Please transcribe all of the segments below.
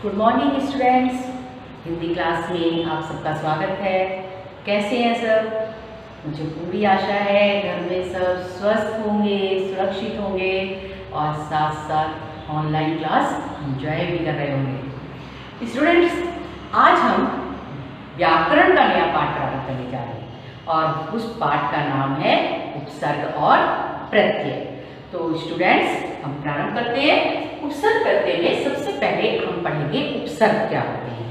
Good morning students. Hindi class में आप सबका स्वागत है। कैसे हैं सब? मुझे पूरी आशा है घर में सब स्वस्थ होंगे, सुरक्षित होंगे और साथ साथ ऑनलाइन क्लास एंजॉय भी कर रहे होंगे। स्टूडेंट्स, आज हम व्याकरण का नया पाठ प्रारंभ करने जा रहे हैं और उस पाठ का नाम है उपसर्ग और प्रत्यय। तो स्टूडेंट्स, हम प्रारंभ करते हैं। उपसर्ग प्रत्यय में सबसे पहले हम पढ़ेंगे उपसर्ग क्या होते हैं।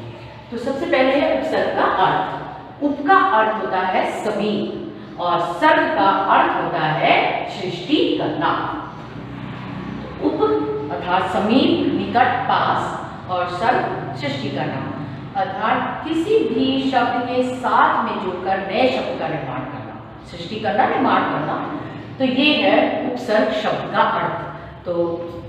तो सबसे पहले है उपसर्ग का अर्थ। उप का अर्थ होता है समीप और सर्ग का अर्थ होता है सृष्टि करना। उप अर्थात समीप, निकट, पास और सर्ग सृष्टि करना अर्थात किसी भी शब्द के साथ में जुड़कर नए शब्द का निर्माण करना, सृष्टि करना, निर्माण करना। तो ये है उपसर्ग शब्द का अर्थ। तो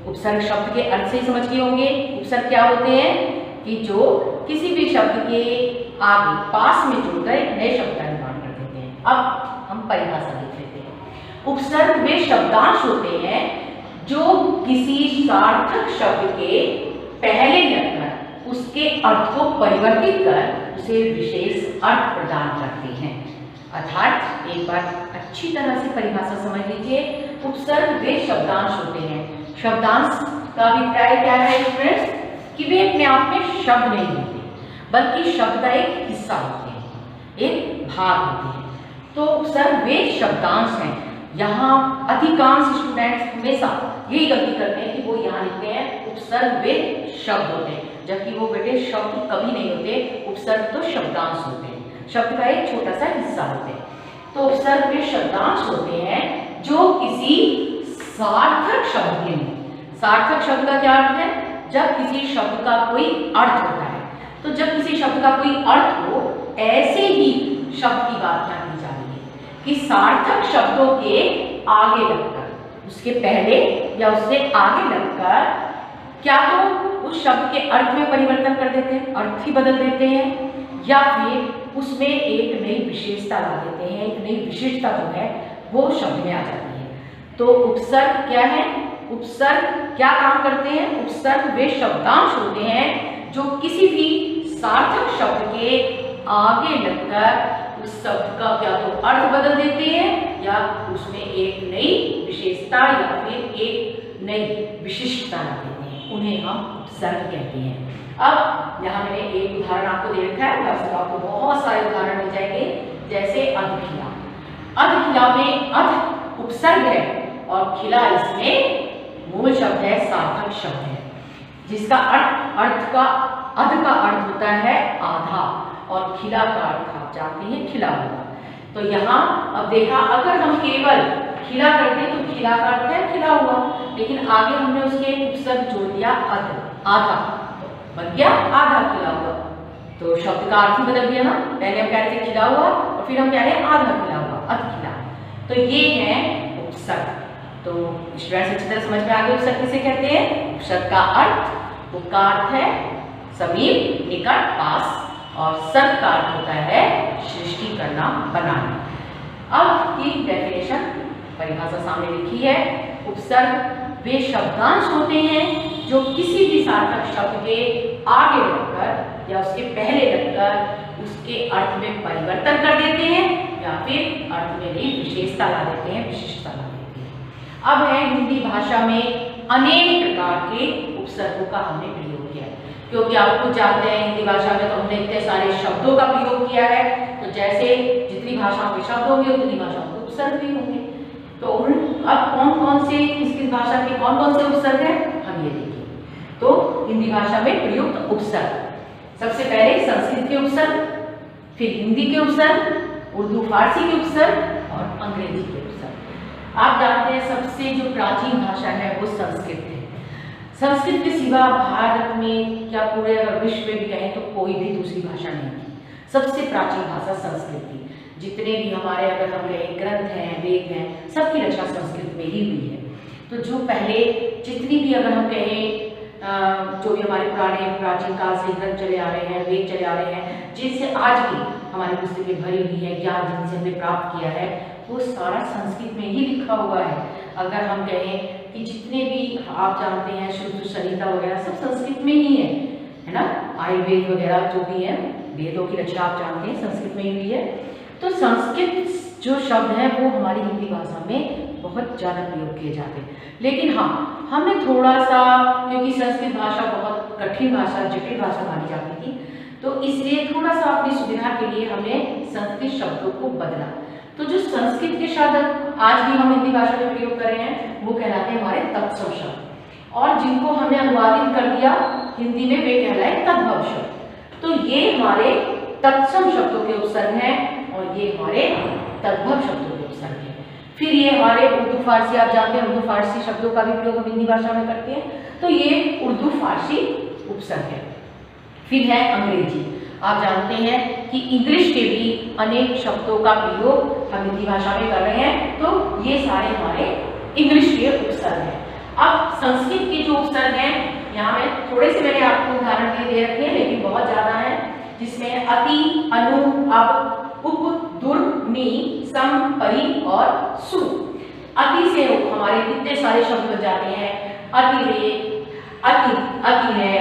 उपसर्ग शब्द के अर्थ से ही समझ गए होंगे उपसर्ग क्या होते हैं कि जो किसी भी शब्द के आगे पास में जुड़कर एक नए शब्द का निर्माण कर देते हैं। अब हम परिभाषा देख लेते हैं। उपसर्ग वे शब्दांश होते हैं जो किसी सार्थक शब्द के पहले लगकर उसके अर्थ को परिवर्तित कर उसे विशेष अर्थ प्रदान करते हैं। अर्थात एक बार अच्छी तरह से परिभाषा समझ लीजिए। उपसर्ग वे शब्दांश होते हैं। शब्दांश का अभिप्राय क्या है स्टूडेंट्स? कि वे अपने आप में शब्द नहीं होते बल्कि शब्द का एक हिस्सा होते हैं, एक भाग होते हैं। तो उपसर्ग वे शब्दांश हैं। यहाँ अधिकांश स्टूडेंट्स हमेशा यही गलती करते हैं कि वो यहाँ लिखते हैं उपसर्ग वे शब्द होते हैं, जबकि वो बेटे शब्द कभी नहीं होते। उपसर्ग तो शब्दांश होते हैं, शब्द का एक छोटा सा हिस्सा होते हैं। तो उपसर्ग वे शब्दांश होते हैं जो किसी सार्थक शब्द के में, सार्थक शब्द का क्या अर्थ है? जब किसी शब्द का कोई अर्थ होता है। तो जब किसी शब्द का कोई अर्थ हो, ऐसे ही शब्द की बात यहाँ की जा रही है कि सार्थक शब्दों के आगे लगकर, उसके पहले या उससे आगे लगकर क्या तो उस शब्द के अर्थ में परिवर्तन कर देते हैं, अर्थ ही बदल देते हैं, या फिर उसमें एक नई विशेषता ला देते हैं, एक नई विशेषता जो है वो शब्द में आ जाती है। तो उपसर्ग क्या है? उपसर्ग क्या काम करते हैं? उपसर्ग वे शब्दांश होते हैं जो किसी भी सार्थक शब्द के आगे लगकर उस शब्द का क्या तो अर्थ बदल देते हैं या उसमें एक नई विशेषता या फिर एक नई विशिष्टता ला देते हैं। उन्हें हम उपसर्ग कहते हैं। अब यहाँ मैंने एक उदाहरण आपको दे रखा है, वैसे आपको बहुत सारे उदाहरण मिल जाएंगे, जैसे अधखिला। अधखिला में अध उपसर्ग है और खिला इसमें मूल शब्द है, सार्थक शब्द है, जिसका अर्थ का अध का अर्थ होता है आधा और खिला का अर्थ आप जानते हैं खिला हुआ। तो यहाँ अब देखा, अगर हम केवल खिला करते हैं तो खिला का अर्थ है खिला हुआ, लेकिन आगे हमने उसके उपसर्ग जोड़ दिया अध, आधा, बन गया आधा खिला हुआ। तो शब्द का अर्थ ही बदल गया ना। पहले हम कह रहे थे खिला हुआ और फिर हम कह रहे हैं आधा खिला हुआ, अध खिला। तो ये है उपसर्ग। तो स्टूडेंट्स अच्छी तरह समझ में आ गया उपसर्ग किसे कहते हैं। उपसर्ग का अर्थ, उप का अर्थ है समीप, निकट, पास और सर्ग का अर्थ होता है सृष्टि करना, बनाना। अब की डेफिनेशन परिभाषा सामने लिखी है। उपसर्ग वे शब्दांश होते हैं जो किसी भी सार्थक शब्द के आगे लगकर या उसके पहले लगकर उसके अर्थ में परिवर्तन कर देते हैं या फिर अर्थ में नई विशेषता ला देते हैं, विशिष्टता ला देते हैं। अब है हिंदी भाषा में अनेक प्रकार के उपसर्गों का हमने प्रयोग किया है, क्योंकि आप खुद जानते हैं हिंदी भाषा में तो हमने इतने सारे शब्दों का प्रयोग किया है। तो जैसे जितनी भाषाओं के शब्द होंगे उतनी भाषाओं के उपसर्ग भी होंगे। तो अब कौन कौन से किस भाषा के कौन कौन से उपसर्ग हैं हम ये देखेंगे। तो हिंदी भाषा में प्रयुक्त उपसर्ग, सबसे पहले संस्कृत के उपसर्ग, फिर हिंदी के उपसर्ग, उर्दू फारसी के उपसर्ग और अंग्रेजी के उपसर्ग। आप जानते हैं सबसे जो प्राचीन भाषा है वो संस्कृत है। संस्कृत के सिवा भारत में क्या पूरे अगर विश्व में भी कहें तो कोई भी दूसरी भाषा नहीं थी। सबसे प्राचीन भाषा संस्कृत थी। जितने भी हमारे अगर हम कहें ग्रंथ हैं, वेद हैं, सबकी रचना संस्कृत में ही हुई है। तो जो पहले जितनी भी अगर हम कहें जो भी हमारे पुराने प्राचीन काल से ग्रंथ चले आ रहे हैं, वेद चले आ रहे हैं, जिनसे आज भी हमारी पुस्तकें भरी हुई है, ज्ञान जिनसे हमने प्राप्त किया है, वो सारा संस्कृत में ही लिखा हुआ है। अगर हम कहें कि जितने भी आप जानते हैं शुद्ध संहिता वगैरह सब संस्कृत में ही है। है ना, आयुर्वेद वगैरह जो भी है, वेदों की रचना आप जानते हैं संस्कृत में ही हुई है। तो संस्कृत जो शब्द हैं वो हमारी हिंदी भाषा में बहुत ज़्यादा प्रयोग किए जाते हैं। लेकिन हाँ, हमें थोड़ा सा, क्योंकि संस्कृत भाषा बहुत कठिन भाषा, जटिल भाषा मानी जाती थी, तो इसलिए थोड़ा सा अपनी सुविधा के लिए हमने संस्कृत शब्दों को बदला। तो जो संस्कृत के शब्द आज भी हम हिंदी भाषा में प्रयोग कर रहे हैं वो कहलाते हैं हमारे तत्सम शब्द, और जिनको हमने अनुवादित कर दिया हिंदी में वे कहलाए तद्भव शब्द। तो ये हमारे तत्सम शब्दों के उपसर्ग हैं और ये हमारे तद्भव शब्दों के उपसर्ग हैं। फिर ये हमारे उर्दू फारसी, आप जानते हैं उर्दू फारसी शब्दों का भी प्रयोग हम हिंदी भाषा में करते हैं, तो ये उर्दू फारसी उपसर्ग है। फिर है अंग्रेजी। आप जानते हैं कि इंग्लिश के भी अनेक शब्दों का प्रयोग हम हिंदी भाषा में कर रहे हैं, तो ये सारे हमारे इंग्लिश के उपसर्ग हैं। अब संस्कृत के जो उपसर्ग हैं, यहाँ में थोड़े से मैंने आपको उदाहरण दे रखे हैं, लेकिन बहुत ज्यादा है, जिसमें अति, अनु, अब, उप, दुर, नि, सम, परि और सु। अति से हमारे कितने सारे शब्द बन जाते हैं, अतिरे, अति, अति है,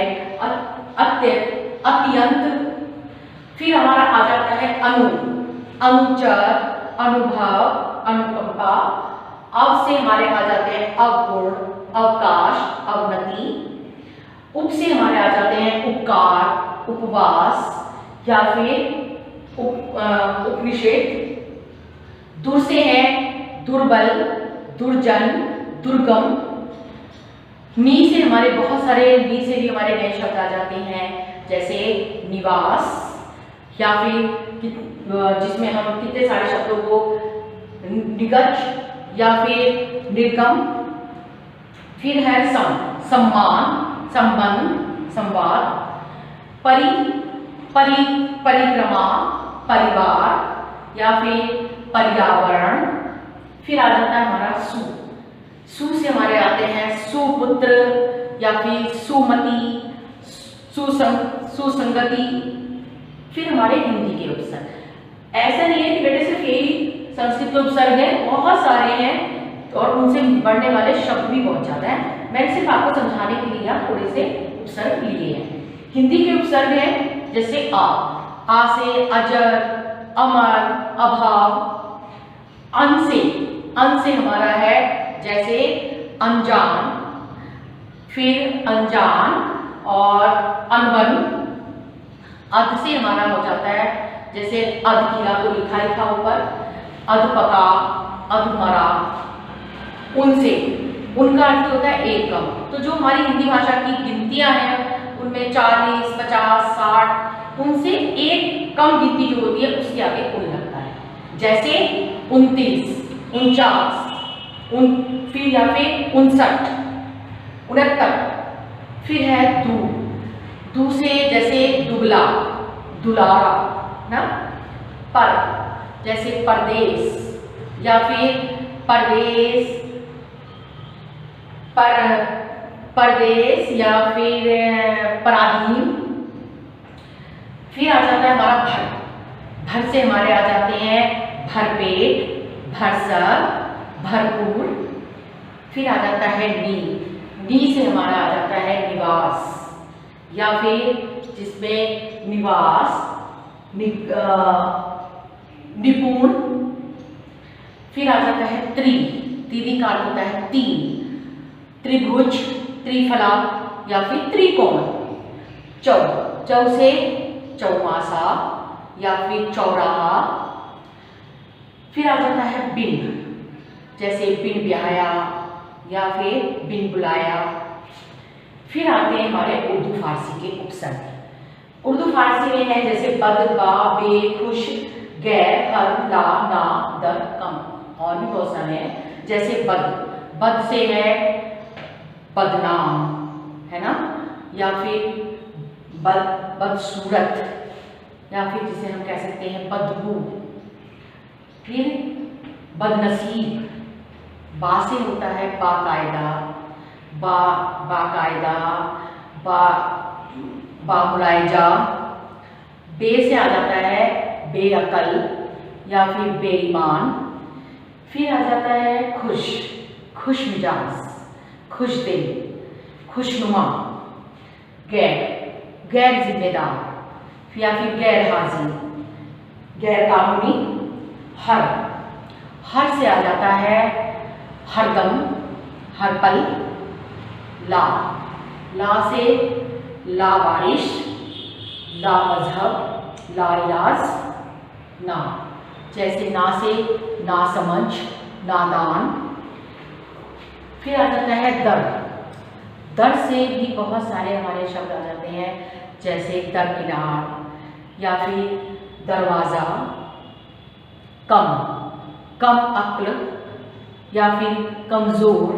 अत्य, अत्यंत। फिर हमारा आ जाता है अनु, अनुचर, अनुभव, अनुकंपा। अब से हमारे आ जाते हैं अवगुण, अवकाश, अवनति। उप से हमारे आ जाते हैं उपकार, उपवास या फिर उपनिषेध। दुर से है दुर्बल, दुर्जन, दुर्गम। नी से हमारे बहुत सारे, नी से भी हमारे नए शब्द आ जाते हैं, जैसे निवास, या फिर जिसमें हम कितने सारे शब्दों को निगज या फिर निर्गम। फिर है सम, सम्मान, संबंध, संवाद। परि, परि, परिक्रमा, परिवार या फिर पर्यावरण। फिर आ जाता है हमारा सु। सु से हमारे आते हैं सुपुत्र या फिर सुमति, सुसंगति। फिर हमारे हिंदी के उपसर्ग। ऐसा नहीं है कि बेटे सिर्फ यही संस्कृत के उपसर्ग है, बहुत सारे हैं और उनसे बढ़ने वाले शब्द भी बहुत ज्यादा हैं। मैंने सिर्फ आपको समझाने के लिए थोड़े से उपसर्ग लिए हैं। हिंदी के उपसर्ग हैं जैसे आ से अजर, अमर, अभाव। अन से हमारा है जैसे अनजान, फिर अनजान और अनबन। अध से हमारा हो जाता है जैसे अधकिला को लिखा ही था ऊपर, अधपका, अधमरा। उनसे, उनका अर्थ होता है एकम। तो जो हमारी हिंदी भाषा की गिनतियां हैं उनमें 40, 50, 60, उनसे एक कम गिनती जो होती है उसके आगे उन लगता है, जैसे 29, 49, फिर या फिर 59, 69। फिर है दू से जैसे दुबला, दुलारा ना। पर जैसे परदेश या फिर परदेश, परदेश या फिर पराधीन। फिर आ जाता है हमारा भर से हमारे आ जाते हैं भरपेट, भरसक, भरपूर। फिर आ जाता है नी से हमारा आ जाता है निवास या फिर जिसमें निवास, निपुण। फिर आ जाता है त्रि का अर्थ होता है 3, त्रिभुज, त्रिफला या फिर त्रिकोण। चौ से चौमासा या फिर चौराहा। फिर आ जाता है बिन, जैसे बिन ब्याया या फिर बिन बुलाया। फिर आते हैं हमारे उर्दू फारसी के उपसर्ग। उर्दू फारसी में है जैसे बद, बा, बे, खुश, गैर, हर, ला, ना, दर, कम और भी बहुत सारे हैं। जैसे बद से है बदनाम, है ना, या फिर बदसूरत या फिर जिसे हम कह सकते हैं बदबू। फिर बदनसीब, बा से होता है बाकायदा, बाकायदा, बामुलाइजा। बे से आ जाता है बेअकल या फिर बेईमान। फिर आ जाता है खुश मिजाज, खुश दिल, खुशनुमा। गैर जिम्मेदार या फिर गैर हाजिर, गैर कानूनी। हर से आ जाता है हरदम, हर पल। ला से लावारिश, ला मजहब, ला इलाज। ना, जैसे ना से नासमझ, नादान। फिर आ जाता है दर से भी बहुत सारे हमारे शब्द आ जाते हैं, जैसे दरकिनार या फिर दरवाज़ा। कम अक्ल या फिर कमज़ोर।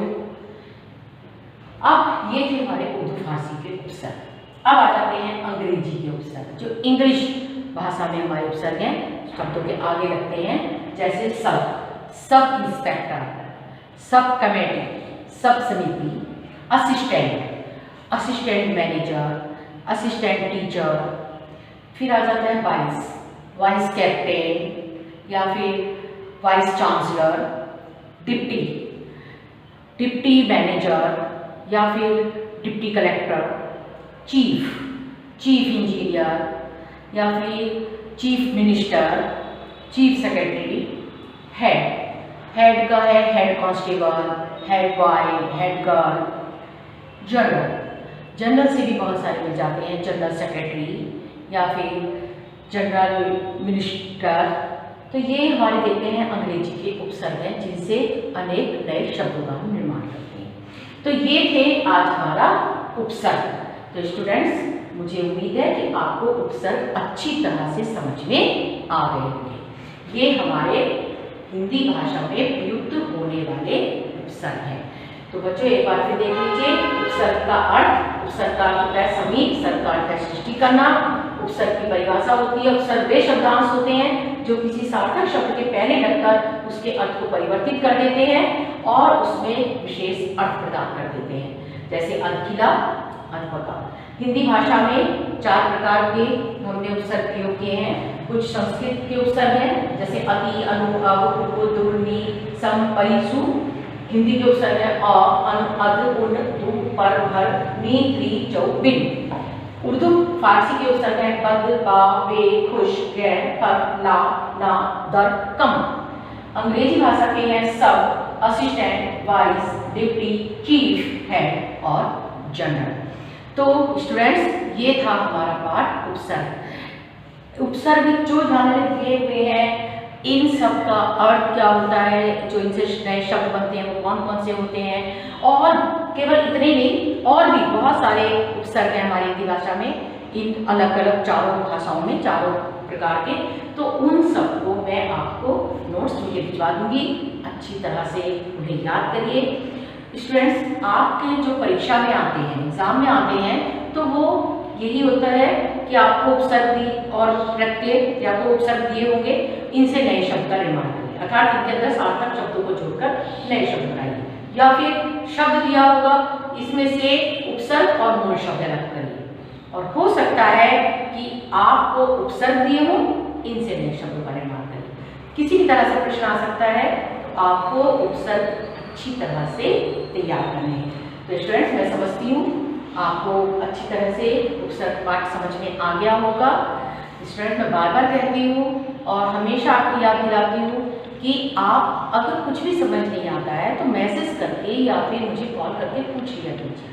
अब ये थे हमारे उर्दू फारसी के उपसर्ग। अब आ जाते हैं अंग्रेजी के उपसर्ग, जो इंग्लिश भाषा में हमारे उपसर्ग हैं, शब्दों के आगे लगते हैं। जैसे सब इंस्पेक्टर, सब कमेटी, सब समिति, असिस्टेंट मैनेजर, असिस्टेंट टीचर। फिर आ जाता है वाइस कैप्टन या फिर वाइस चांसलर, डिप्टी मैनेजर या फिर डिप्टी कलेक्टर, चीफ इंजीनियर या फिर chief minister, chief secretary. Head का है head constable, head boy, head girl. General से भी बहुत सारे मिल जाते हैं, जनरल सेक्रेटरी या फिर जनरल मिनिस्टर। तो ये हमारे देखते हैं अंग्रेजी के उपसर्ग हैं, जिनसे अनेक नए शब्दों का हम निर्माण करते हैं। तो ये थे आज हमारा उपसर्ग। तो स्टूडेंट्स, मुझे उम्मीद है कि आपको उपसर्ग अच्छी तरह से समझ में आ गए होंगे। ये हमारे हिंदी भाषा में प्रयुक्त होने वाले उपसर्ग हैं। तो बच्चों, एक बार फिर देख लीजिए उपसर्ग का अर्थ। उपसर्ग का अर्थ होता है समीप, सर्ग का अर्थ है सृष्टि करना। उपसर्ग की परिभाषा होती है, उपसर्ग वे शब्दांश होते हैं जो किसी सार्थक शब्द के पहले लगकर उसके अर्थ को परिवर्तित कर देते हैं और उसमें विशेष अर्थ प्रदान कर देते हैं। जैसे अनखिला, अनपका। हिंदी भाषा में 4 प्रकार के हमने उपसर्ग प्रयोग किए हैं। कुछ संस्कृत के उपसर्ग हैं, जैसे अति, अनु, अव, उप, दुर्नि, सम, परि, सु। हिंदी के उपसर्ग है अ, अन, अद, उन, दु, पर, भर, नी, त्रि, चौ, बिन। उर्दू फारसी के उपसर्ग है बद, बा, वे, खुश, गैर, पर, ला, ना, दर, कम। अंग्रेजी भाषा के हैं सब, assistant, vice, deputy, chief, head और जनरल। तो स्टूडेंट्स, ये था हमारा पाठ उपसर्ग। उपसर्ग जो जानने दिए हुए हैं, इन सब का अर्थ क्या होता है, जो इनसे नए शब्द बनते हैं वो कौन कौन से होते हैं, और केवल इतने नहीं और भी बहुत सारे उपसर्ग हैं हमारी हिंदी भाषा में, इन अलग अलग 4 भाषाओं में 4 प्रकार के। तो उन सबको मैं आपको नोट्स में भिजवा दूंगी, अच्छी तरह से उन्हें याद करिए। स्टूडेंट्स, आपके जो परीक्षा में आते हैं, एग्जाम में आते हैं, तो वो यही होता है कि आपको उपसर्ग और प्रत्यय या तो उपसर्ग दिए होंगे, इनसे नए शब्द का निर्माण करिए, अर्थात इनके अंदर सार्थक शब्दों को जोड़कर नए शब्द बनाइए। या फिर शब्द दिया होगा, इसमें से उपसर्ग और मूल शब्द अलग करिए। और हो सकता है कि आपको उपसर्ग दिए हों, इनसे नए शब्दों का निर्माण करिए। किसी भी तरह से प्रश्न आ सकता है, तो आपको उपसर्ग अच्छी तरह से तैयार करने हैं। तो स्टूडेंट्स, मैं समझती हूँ आपको अच्छी तरह से उपसर्ग पाठ समझ में आ गया होगा। स्टूडेंट, मैं बार बार कहती हूँ और हमेशा आपको याद दिलाती हूँ कि आप अगर कुछ भी समझ नहीं आता है तो मैसेज करके या फिर मुझे कॉल करके पूछ लिया कीजिए।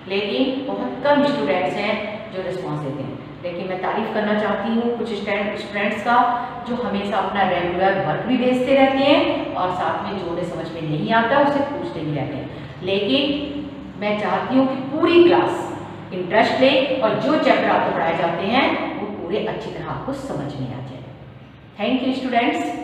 लेकिन बहुत कम स्टूडेंट्स हैं जो रिस्पॉन्स देते हैं। लेकिन मैं तारीफ़ करना चाहती हूँ कुछ स्टूडेंट्स का, जो हमेशा अपना रेगुलर वर्क भी भेजते रहते हैं और साथ में जो उन्हें समझ में नहीं आता उसे पूछते भी रहते हैं। लेकिन मैं चाहती हूँ कि पूरी क्लास इंटरेस्ट ले और जो चैप्टर आपको पढ़ाए जाते हैं वो पूरे अच्छी तरह आपको समझ में आ जाए। Thank you students.